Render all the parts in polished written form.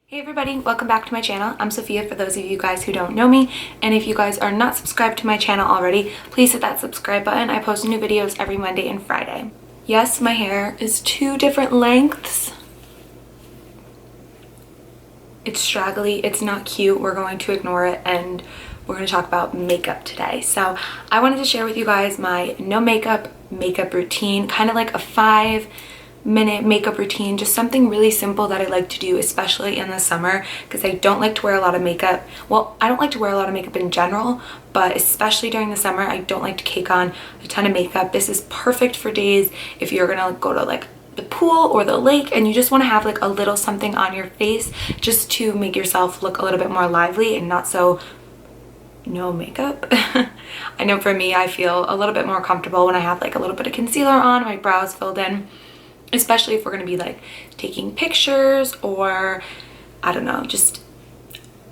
Hey everybody, welcome back to my channel. I'm Sophia for those of you guys who don't know me, and if you guys are not subscribed to my channel already, please hit that subscribe button. I post new videos every Monday and Friday. Yes, my hair is two different lengths. It's straggly, it's not cute, we're going to ignore it, and we're going to talk about makeup today. So I wanted to share with you guys my no makeup routine, kind of like a 5-minute makeup routine, just something really simple that I like to do, especially in the summer, because I don't like to wear a lot of makeup. Well, I don't like to wear a lot of makeup in general, but especially during the summer, I don't like to cake on a ton of makeup. This is perfect for days if you're gonna go to like the pool or the lake and you just want to have like a little something on your face just to make yourself look a little bit more lively and not so no makeup. I know for me, I feel a little bit more comfortable when I have like a little bit of concealer on, my brows filled in, especially if we're going to be like taking pictures or I don't know, just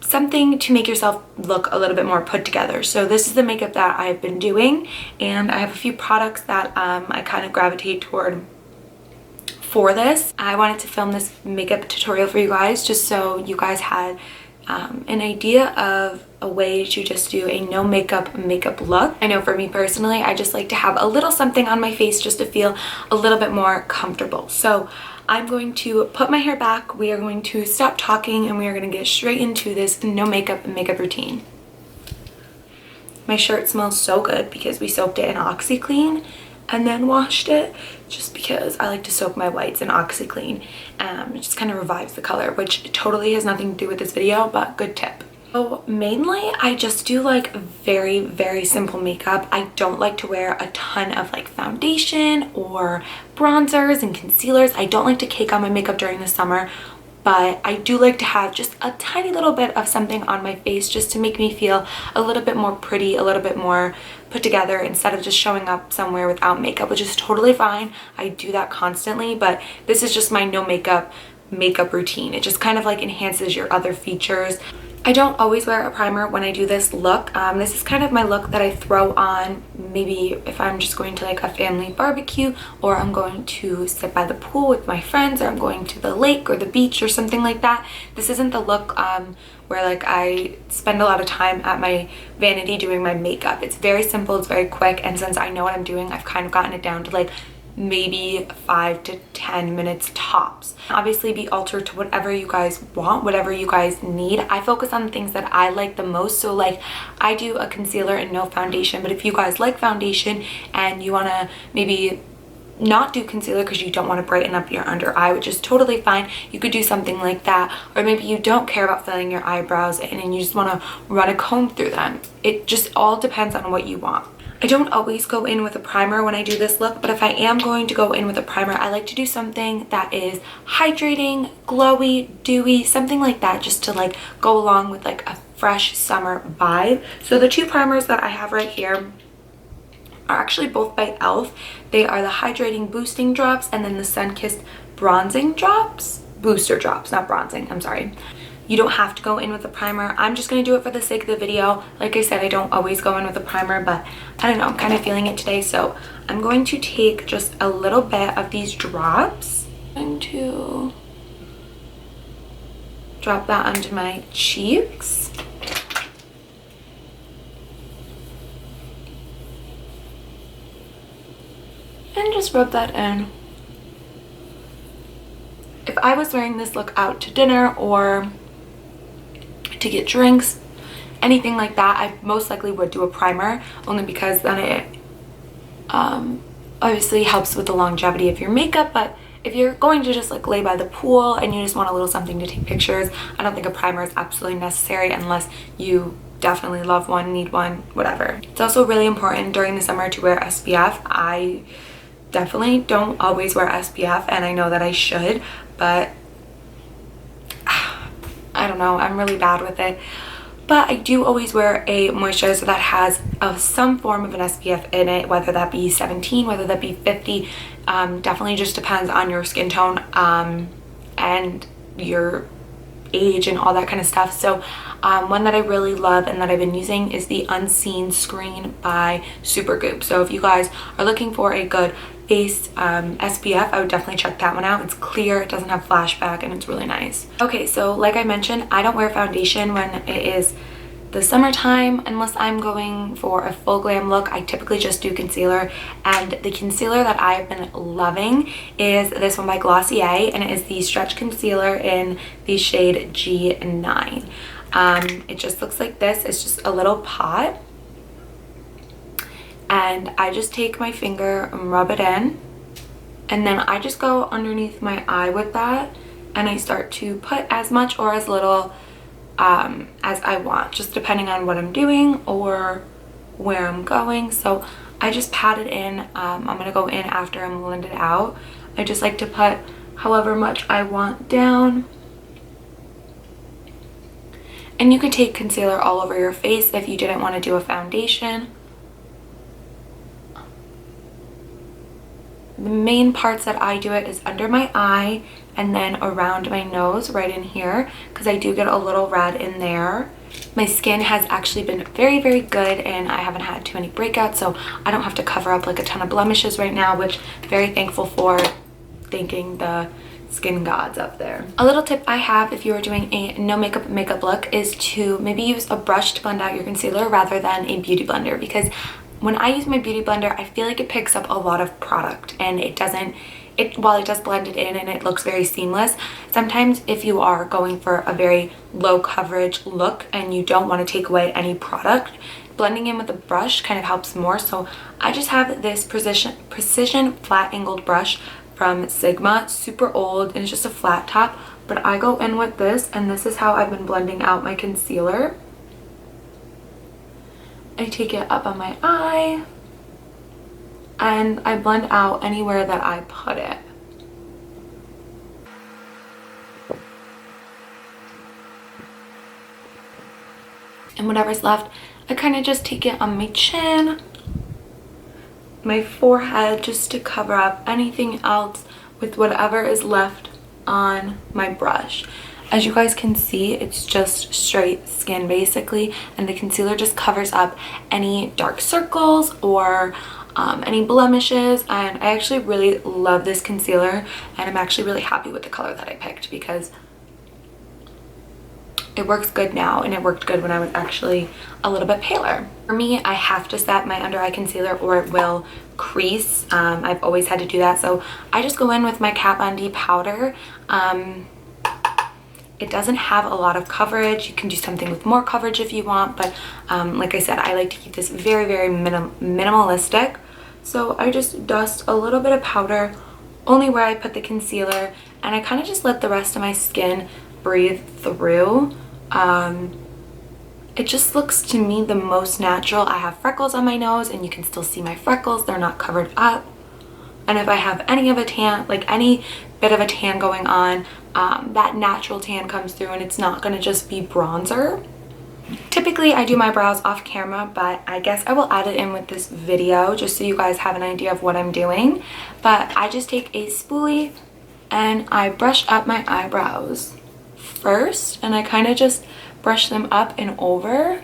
something to make yourself look a little bit more put together. So this is the makeup that I've been doing, and I have a few products that I kind of gravitate toward for this. I wanted to film this makeup tutorial for you guys just so you guys had an idea of a way to just do a no makeup look. I know for me personally, I just like to have a little something on my face just to feel a little bit more comfortable. So I'm going to put my hair back, we are going to stop talking, and we are going to get straight into this no makeup routine. My shirt smells so good because we soaked it in OxiClean and then washed it, just because I like to soak my whites in OxiClean. It just kind of revives the color, which totally has nothing to do with this video, but good tip. So mainly I just do like very simple makeup. I don't like to wear a ton of like foundation or bronzers and concealers. I don't like to cake on my makeup during the summer, but I do like to have just a tiny little bit of something on my face just to make me feel a little bit more pretty, a little bit more put together, instead of just showing up somewhere without makeup, which is totally fine. I do that constantly, but this is just my no makeup routine. It just kind of like enhances your other features. I don't always wear a primer when I do this look. This is kind of my look that I throw on maybe if I'm just going to like a family barbecue, or I'm going to sit by the pool with my friends, or I'm going to the lake or the beach or something like that. This isn't the look where like I spend a lot of time at my vanity doing my makeup. It's very simple, it's very quick, and since I know what I'm doing, I've kind of gotten it down to like maybe 5 to 10 minutes tops. Obviously be altered to whatever you guys want, whatever you guys need. I focus on the things that I like the most. So like I do a concealer and no foundation, but if you guys like foundation and you want to maybe not do concealer because you don't want to brighten up your under eye, which is totally fine, you could do something like that. Or maybe you don't care about filling your eyebrows in and you just want to run a comb through them. It just all depends on what you want. I don't always go in with a primer when I do this look, but if I am going to go in with a primer, I like to do something that is hydrating, glowy, dewy, something like that, just to like go along with like a fresh summer vibe. So the two primers that I have right here are actually both by e.l.f. They are the Hydrating Boosting Drops and then the Sun-Kissed Bronzing Drops. Booster Drops, not bronzing, I'm sorry. You don't have to go in with a primer. I'm just going to do it for the sake of the video. Like I said, I don't always go in with a primer, but I don't know, I'm kind of feeling it today. So I'm going to take just a little bit of these drops. I'm going to drop that onto my cheeks. And just rub that in. If I was wearing this look out to dinner or to get drinks, anything like that, I most likely would do a primer, only because then it obviously helps with the longevity of your makeup. But if you're going to just like lay by the pool and you just want a little something to take pictures, I don't think a primer is absolutely necessary unless you definitely love one, need one, whatever. It's also really important during the summer to wear SPF. I definitely don't always wear SPF, and I know that I should, but I don't know, I'm really bad with it. But I do always wear a moisturizer that has some form of an SPF in it, whether that be 17, whether that be 50. Definitely just depends on your skin tone and your age and all that kind of stuff. So one that I really love and that I've been using is the Unseen Screen by Supergoop. So if you guys are looking for a good Face SPF, I would definitely check that one out. It's clear, it doesn't have flashback, and it's really nice. Okay, so like I mentioned, I don't wear foundation when it is the summertime unless I'm going for a full glam look. I typically just do concealer, and the concealer that I've been loving is this one by Glossier, and it is the Stretch Concealer in the shade G9. It just looks like this. It's just a little pot, and I just take my finger and rub it in, and then I just go underneath my eye with that, and I start to put as much or as little as I want, just depending on what I'm doing or where I'm going. So I just pat it in. I'm gonna go in after I'm blended out. I just like to put however much I want down. And you can take concealer all over your face if you didn't want to do a foundation. The main parts that I do it is under my eye and then around my nose right in here, because I do get a little red in there. My skin has actually been very, very good, and I haven't had too many breakouts, so I don't have to cover up like a ton of blemishes right now, which very thankful for, thanking the skin gods up there. A little tip I have if you are doing a no makeup look is to maybe use a brush to blend out your concealer rather than a beauty blender, because when I use my beauty blender, I feel like it picks up a lot of product, and it doesn't, while it does blend it in and it looks very seamless, sometimes if you are going for a very low coverage look and you don't want to take away any product, blending in with a brush kind of helps more. So I just have this precision flat angled brush from Sigma, super old, and it's just a flat top, but I go in with this, and this is how I've been blending out my concealer. I take it up on my eye, and I blend out anywhere that I put it. And whatever's left, I kind of just take it on my chin, my forehead, just to cover up anything else with whatever is left on my brush. As you guys can see, it's just straight skin basically, and the concealer just covers up any dark circles or any blemishes. And I actually really love this concealer, and I'm actually really happy with the color that I picked because it works good now, and it worked good when I was actually a little bit paler. For me, I have to set my under eye concealer or it will crease. I've always had to do that, so I just go in with my Kat Von D powder. It doesn't have a lot of coverage. You can do something with more coverage if you want, but like I said, I like to keep this very, very minimalistic. So I just dust a little bit of powder only where I put the concealer, and I kind of just let the rest of my skin breathe through. It just looks to me the most natural. I have freckles on my nose, and you can still see my freckles. They're not covered up. And if I have any of a tan, like any bit of a tan going on, that natural tan comes through, and it's not going to just be bronzer. Typically I do my brows off camera, but I guess I will add it in with this video just so you guys have an idea of what I'm doing. But I just take a spoolie and I brush up my eyebrows first, and I kind of just brush them up and over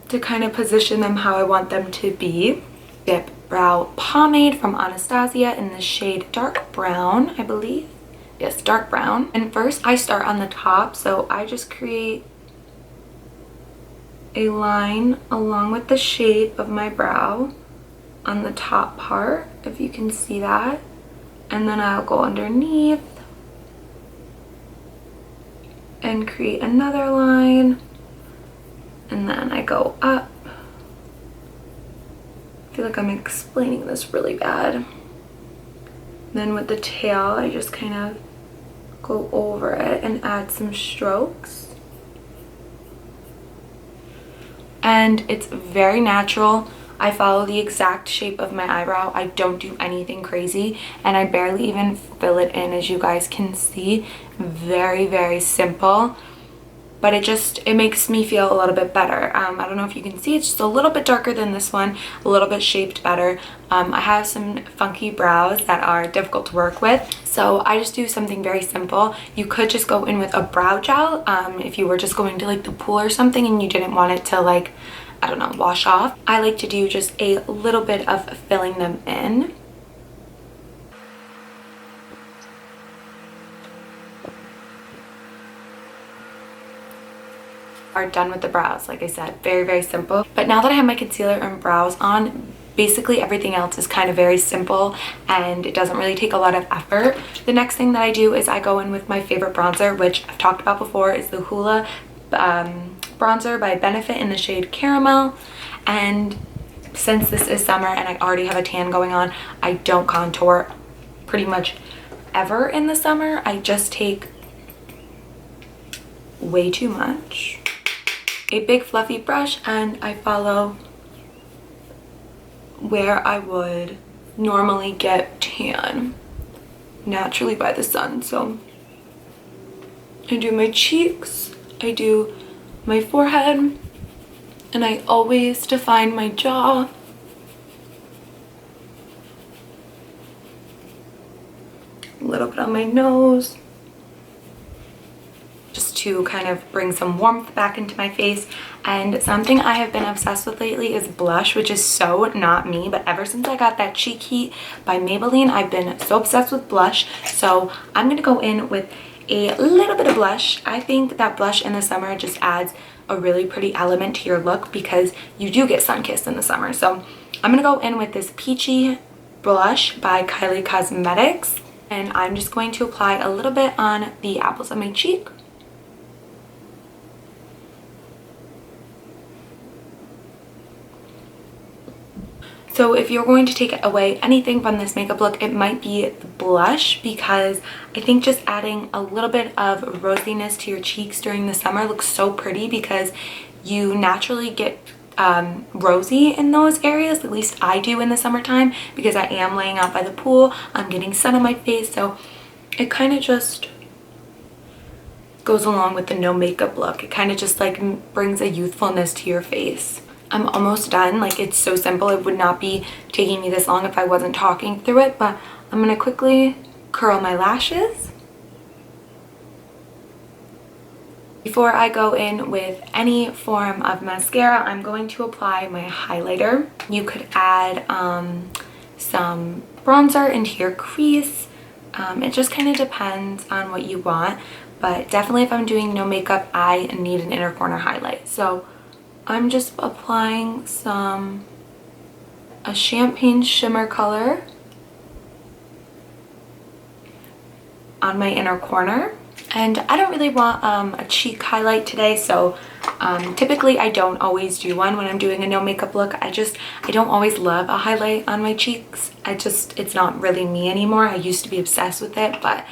to kind of position them how I want them to be. Dip brow pomade from Anastasia in the shade dark brown, I believe. Yes, dark brown. And first I start on the top, so I just create a line along with the shape of my brow on the top part, if you can see that. And then I'll go underneath and create another line, and then I go up. I feel like I'm explaining this really bad. Then with the tail, I just kind of go over it and add some strokes. And it's very natural. I follow the exact shape of my eyebrow. I don't do anything crazy, and I barely even fill it in, as you guys can see. Very, very simple, but it makes me feel a little bit better. I don't know if you can see, it's just a little bit darker than this one, a little bit shaped better. I have some funky brows that are difficult to work with, so I just do something very simple. You could just go in with a brow gel if you were just going to like the pool or something and you didn't want it to like I don't know, wash off. I like to do just a little bit of filling them in. Are done with the brows. Like I said, very, very simple. But now that I have my concealer and brows on, basically everything else is kind of very simple and it doesn't really take a lot of effort. The next thing that I do is I go in with my favorite bronzer, which I've talked about before, is the Hoola bronzer by Benefit in the shade Caramel. And since this is summer and I already have a tan going on, I don't contour pretty much ever in the summer. I just take way too much. A big fluffy brush, and I follow where I would normally get tan naturally by the sun. So I do my cheeks, I do my forehead, and I always define my jaw. A little bit on my nose, just to kind of bring some warmth back into my face. And something I have been obsessed with lately is blush, which is so not me, but ever since I got that Cheek Heat by Maybelline, I've been so obsessed with blush. So I'm gonna go in with a little bit of blush. I think that blush in the summer just adds a really pretty element to your look because you do get sun-kissed in the summer. So I'm gonna go in with this Peachy blush by Kylie Cosmetics, and I'm just going to apply a little bit on the apples of my cheek. So if you're going to take away anything from this makeup look, it might be the blush, because I think just adding a little bit of rosiness to your cheeks during the summer looks so pretty, because you naturally get rosy in those areas. At least I do in the summertime, because I am laying out by the pool. I'm getting sun on my face, so it kind of just goes along with the no makeup look. It kind of just like brings a youthfulness to your face. I'm almost done. Like, it's so simple. It would not be taking me this long if I wasn't talking through it, but I'm gonna quickly curl my lashes. Before I go in with any form of mascara, I'm going to apply my highlighter. You could add some bronzer into your crease. It just kind of depends on what you want, but definitely if I'm doing no makeup, I need an inner corner highlight. So I'm just applying a champagne shimmer color on my inner corner. And I don't really want a cheek highlight today, so typically I don't always do one when I'm doing a no makeup look. I don't always love a highlight on my cheeks. It's not really me anymore. I used to be obsessed with it, but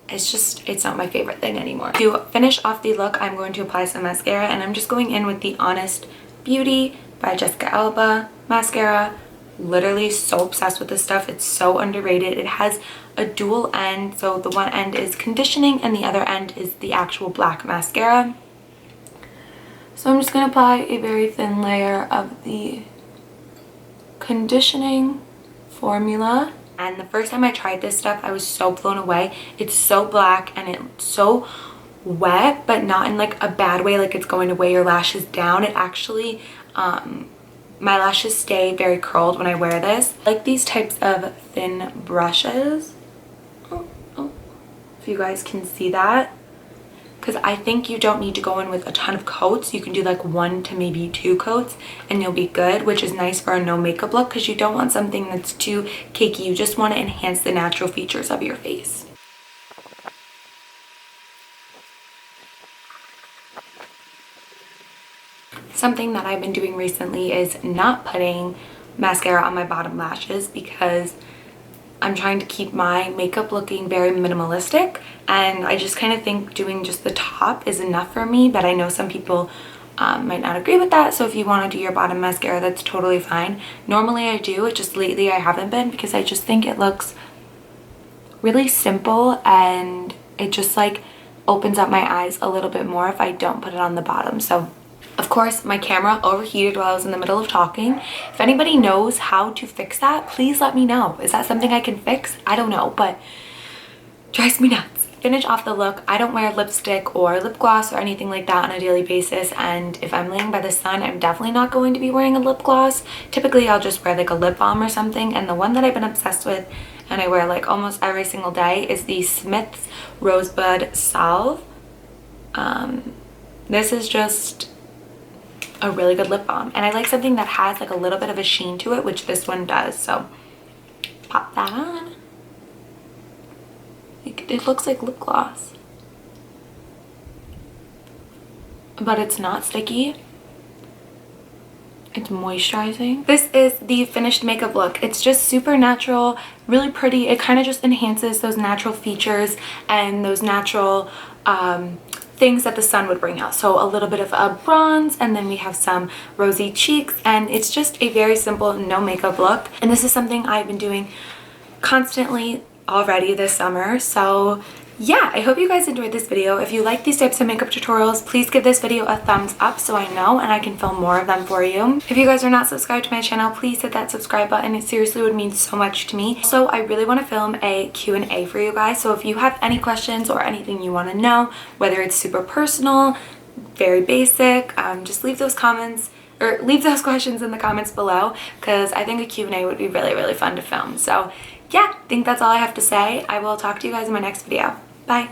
it's not my favorite thing anymore. To finish off the look, I'm going to apply some mascara, and I'm just going in with the Honest Beauty by Jessica Alba mascara. Literally so obsessed with this stuff. It's so underrated. It has a dual end, so the one end is conditioning and the other end is the actual black mascara. So I'm just going to apply a very thin layer of the conditioning formula. And the first time I tried this stuff, I was so blown away. It's so black and it's so wet, but not in like a bad way, like it's going to weigh your lashes down. It actually, my lashes stay very curled when I wear this. I like these types of thin brushes. If you guys can see that. Because I think you don't need to go in with a ton of coats. You can do like 1 to maybe 2 coats and you'll be good, which is nice for a no makeup look, because you don't want something that's too cakey. You just want to enhance the natural features of your face. Something that I've been doing recently is not putting mascara on my bottom lashes, because I'm trying to keep my makeup looking very minimalistic, and I just kind of think doing just the top is enough for me, but I know some people might not agree with that. So if you want to do your bottom mascara, that's totally fine. Normally I do, it just lately I haven't been, because I just think it looks really simple and it just like opens up my eyes a little bit more if I don't put it on the bottom. So of course, my camera overheated while I was in the middle of talking. If anybody knows how to fix that, please let me know. Is that something I can fix? I don't know, but it drives me nuts. finish off the look, I don't wear lipstick or lip gloss or anything like that on a daily basis, and if I'm laying by the sun, I'm definitely not going to be wearing a lip gloss. Typically I'll just wear like a lip balm or something, and the one that I've been obsessed with and I wear like almost every single day is the Smith's Rosebud Salve. This is just a really good lip balm, and I like something that has like a little bit of a sheen to it, which this one does, so pop that on. It looks like lip gloss, but it's not sticky. It's moisturizing. This is the finished makeup look. It's just super natural, really pretty. It kind of just enhances those natural features and those natural things that the sun would bring out. So a little bit of a bronze, and then we have some rosy cheeks, and it's just a very simple no makeup look. And this is something I've been doing constantly already this summer. So yeah, I hope you guys enjoyed this video. If you like these types of makeup tutorials, please give this video a thumbs up so I know and I can film more of them for you. If you guys are not subscribed to my channel, please hit that subscribe button. It seriously would mean so much to me. So I really want to film a Q&A for you guys. So if you have any questions or anything you want to know, whether it's super personal, very basic, just leave those comments or leave those questions in the comments below, because I think a Q&A would be really fun to film. So yeah, I think that's all I have to say. I will talk to you guys in my next video. Bye.